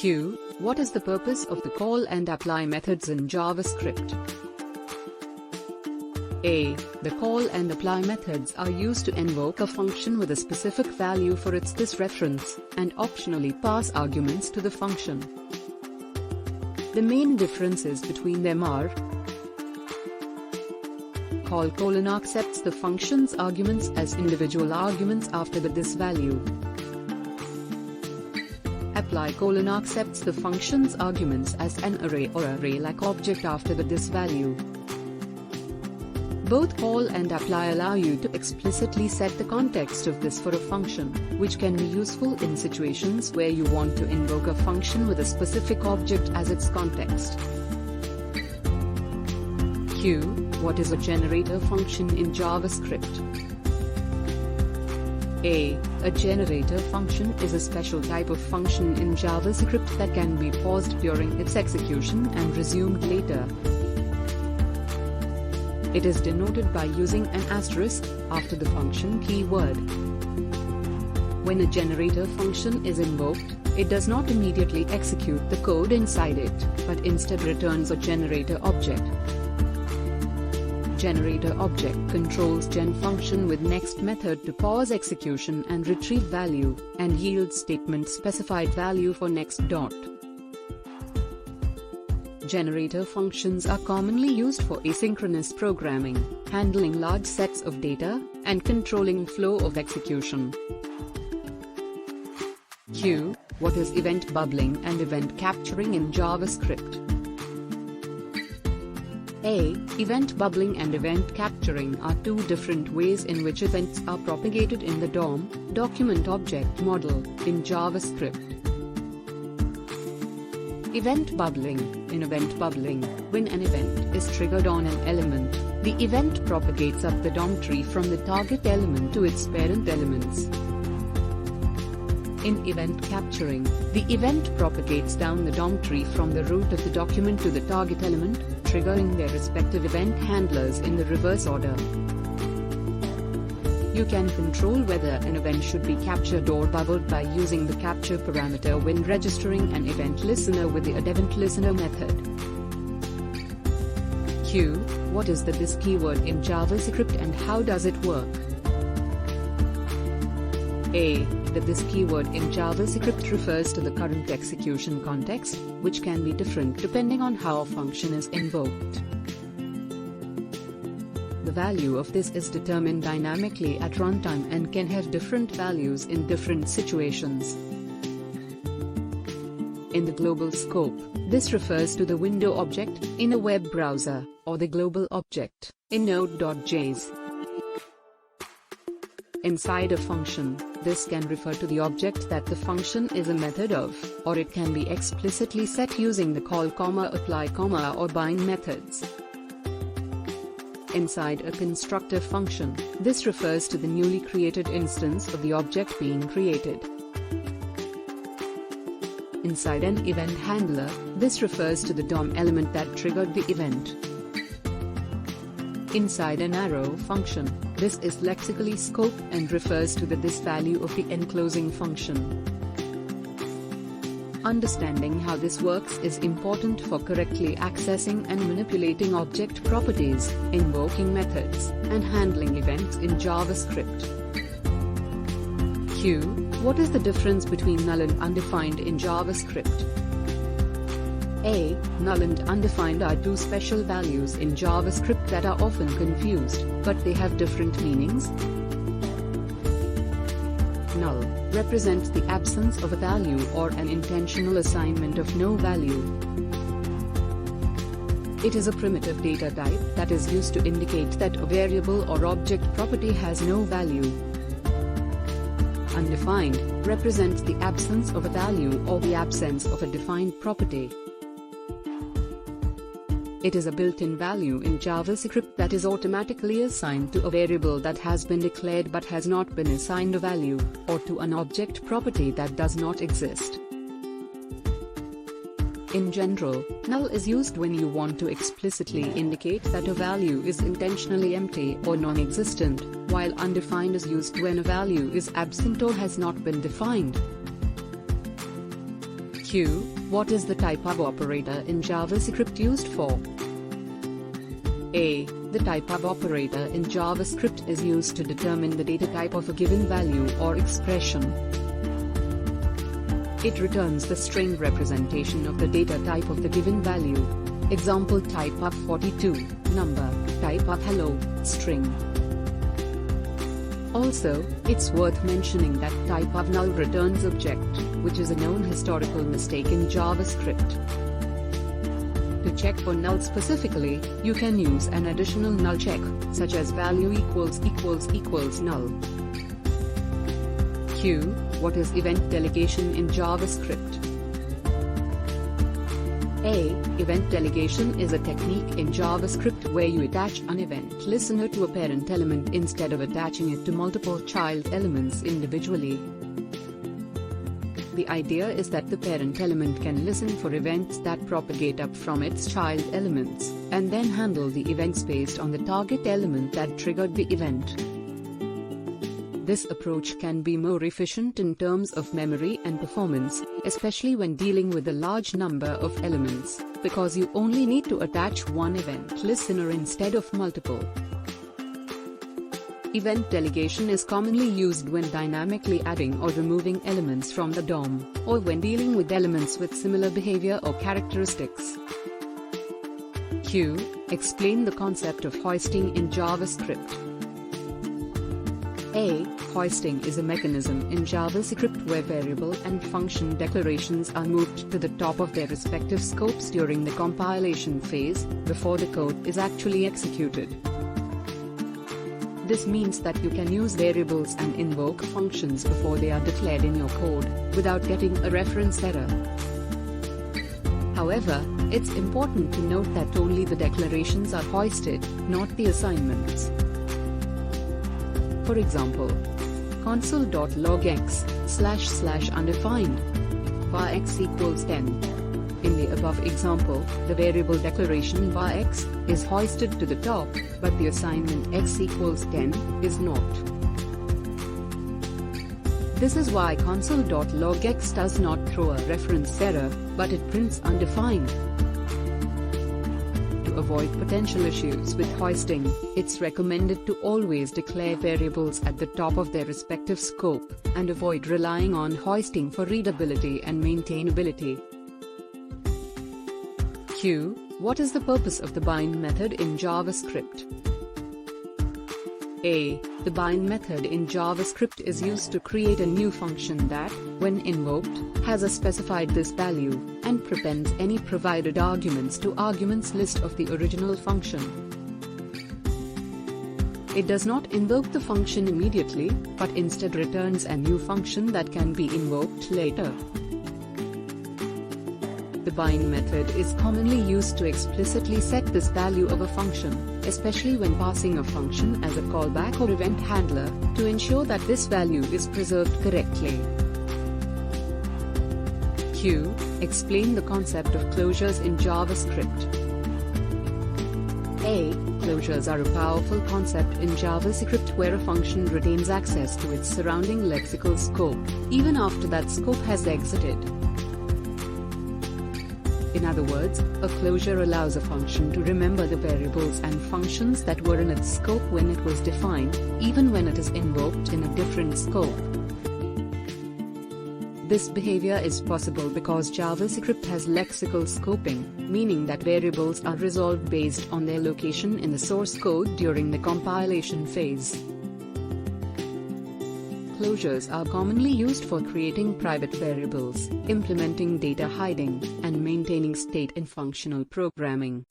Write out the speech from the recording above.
Q. What is the purpose of the call and apply methods in JavaScript? A. The call and apply methods are used to invoke a function with a specific value for its this reference, and optionally pass arguments to the function. The main differences between them are: call : accepts the function's arguments as individual arguments after the this value. Apply : accepts the function's arguments as an array or array-like object after the this value. Both call and apply allow you to explicitly set the context of this for a function, which can be useful in situations where you want to invoke a function with a specific object as its context. Q. What is a generator function in JavaScript? A. A generator function is a special type of function in JavaScript that can be paused during its execution and resumed later. It is denoted by using an asterisk after the function keyword. When a generator function is invoked, it does not immediately execute the code inside it, but instead returns a generator object. Generator object controls gen function with next method to pause execution and retrieve value, and yield statement specified value for next dot. Generator functions are commonly used for asynchronous programming, handling large sets of data, and controlling flow of execution. Q. What is event bubbling and event capturing in JavaScript? A. Event bubbling and event capturing are two different ways in which events are propagated in the DOM, document object model, in JavaScript. Event bubbling. In event bubbling, when an event is triggered on an element, the event propagates up the DOM tree from the target element to its parent elements. In event capturing, the event propagates down the DOM tree from the root of the document to the target element, triggering their respective event handlers in the reverse order. You can control whether an event should be captured or bubbled by using the capture parameter when registering an event listener with the addEventListener method. Q. What is the this keyword in JavaScript and how does it work? A. The this keyword in JavaScript refers to the current execution context, which can be different depending on how a function is invoked. The value of this is determined dynamically at runtime and can have different values in different situations. In the global scope, this refers to the window object in a web browser, or the global object in Node.js. Inside a function, this can refer to the object that the function is a method of, or it can be explicitly set using the call, apply, or bind methods. Inside a constructor function, this refers to the newly created instance of the object being created. Inside an event handler, this refers to the DOM element that triggered the event. Inside an arrow function, this is lexically scope and refers to the this value of the enclosing function. Understanding how this works is important for correctly accessing and manipulating object properties, invoking methods, and handling events in JavaScript. Q. What is the difference between null and undefined in JavaScript? A. Null and undefined are two special values in JavaScript that are often confused, but they have different meanings. Null represents the absence of a value or an intentional assignment of no value. It is a primitive data type that is used to indicate that a variable or object property has no value. Undefined represents the absence of a value or the absence of a defined property. It is a built-in value in JavaScript that is automatically assigned to a variable that has been declared but has not been assigned a value, or to an object property that does not exist. In general, null is used when you want to explicitly indicate that a value is intentionally empty or non-existent, while undefined is used when a value is absent or has not been defined. Q. What is the type of operator in JavaScript used for? A. The type of operator in JavaScript is used to determine the data type of a given value or expression. It returns the string representation of the data type of the given value. Example: type of 42, number; type of hello, string. Also, it's worth mentioning that type of null returns object, which is a known historical mistake in JavaScript. To check for null specifically, you can use an additional null check, such as value == null. Q. What is event delegation in JavaScript? A. Event delegation is a technique in JavaScript where you attach an event listener to a parent element instead of attaching it to multiple child elements individually. The idea is that the parent element can listen for events that propagate up from its child elements, and then handle the events based on the target element that triggered the event. This approach can be more efficient in terms of memory and performance, especially when dealing with a large number of elements, because you only need to attach one event listener instead of multiple. Event delegation is commonly used when dynamically adding or removing elements from the DOM, or when dealing with elements with similar behavior or characteristics. Q. Explain the concept of hoisting in JavaScript. A. Hoisting is a mechanism in JavaScript where variable and function declarations are moved to the top of their respective scopes during the compilation phase, before the code is actually executed. This means that you can use variables and invoke functions before they are declared in your code, without getting a reference error. However, it's important to note that only the declarations are hoisted, not the assignments. For example, console.log x//undefined var x = 10. In the above example, the variable declaration var x is hoisted to the top, but the assignment x = 10 is not. This is why console.log x does not throw a reference error, but it prints undefined. To avoid potential issues with hoisting, it's recommended to always declare variables at the top of their respective scope, and avoid relying on hoisting for readability and maintainability. Q. What is the purpose of the bind method in JavaScript? A. The bind method in JavaScript is used to create a new function that, when invoked, has a specified this value, and prepends any provided arguments to arguments list of the original function. It does not invoke the function immediately, but instead returns a new function that can be invoked later. The bind method is commonly used to explicitly set this value of a function, especially when passing a function as a callback or event handler, to ensure that this value is preserved correctly. Q. Explain the concept of closures in JavaScript. A. Closures are a powerful concept in JavaScript where a function retains access to its surrounding lexical scope, even after that scope has exited. In other words, a closure allows a function to remember the variables and functions that were in its scope when it was defined, even when it is invoked in a different scope. This behavior is possible because JavaScript has lexical scoping, meaning that variables are resolved based on their location in the source code during the compilation phase. Closures are commonly used for creating private variables, implementing data hiding, and maintaining state in functional programming.